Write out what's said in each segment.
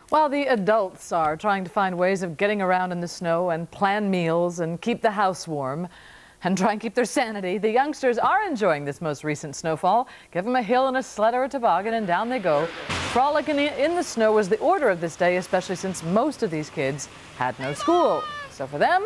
While the adults are trying to find ways of getting around in the snow and plan meals and keep the house warm and try and keep their sanity, the youngsters are enjoying this most recent snowfall. Give them a hill and a sled or a toboggan and down they go. Frolicking in the snow was the order of this day, especially since most of these kids had no school. So for them,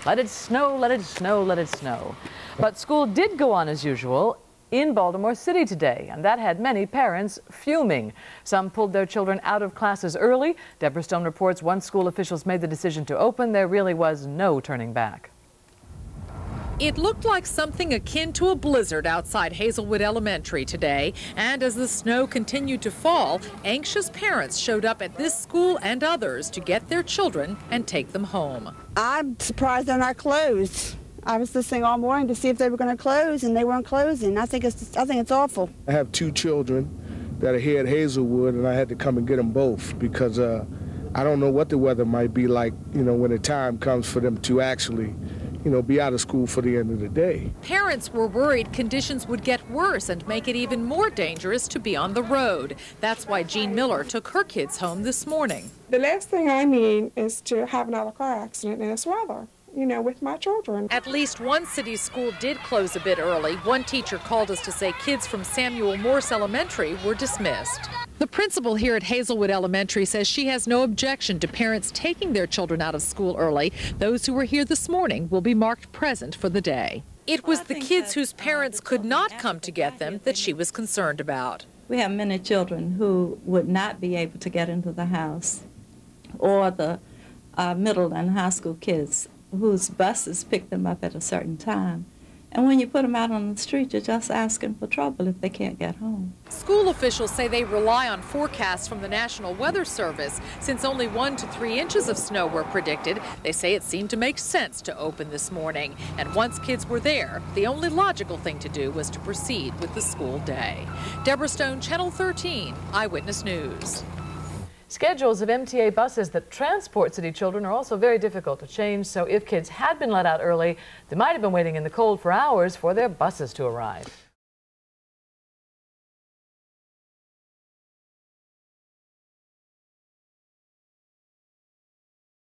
let it snow, let it snow, let it snow. But school did go on as usual in Baltimore City today, and that had many parents fuming. Some pulled their children out of classes early. Deborah Stone reports once school officials made the decision to open, there really was no turning back. It looked like something akin to a blizzard outside Hazelwood Elementary today, and as the snow continued to fall, anxious parents showed up at this school and others to get their children and take them home. I'm surprised they're not closed. I was listening all morning to see if they were going to close, and they weren't closing. I think it's awful. I have two children that are here at Hazelwood, and I had to come and get them both because I don't know what the weather might be like, when the time comes for them to actually, be out of school for the end of the day. Parents were worried conditions would get worse and make it even more dangerous to be on the road. That's why Jean Miller took her kids home this morning. The last thing I need is to have another car accident in this weather, with my children. At least one city school did close a bit early. One teacher called us to say kids from Samuel Morse Elementary were dismissed. The principal here at Hazelwood Elementary says she has no objection to parents taking their children out of school early. Those who were here this morning will be marked present for the day. It was the kids whose parents could not come to get them that she was concerned about. We have many children who would not be able to get into the house, or the middle and high school kids whose buses pick them up at a certain time. And when you put them out on the street, you're just asking for trouble if they can't get home. School officials say they rely on forecasts from the National Weather Service. Since only 1 to 3 inches of snow were predicted, they say it seemed to make sense to open this morning. And once kids were there, the only logical thing to do was to proceed with the school day. Deborah Stone, Channel 13, Eyewitness News. Schedules of MTA buses that transport city children are also very difficult to change, so if kids had been let out early, they might have been waiting in the cold for hours for their buses to arrive.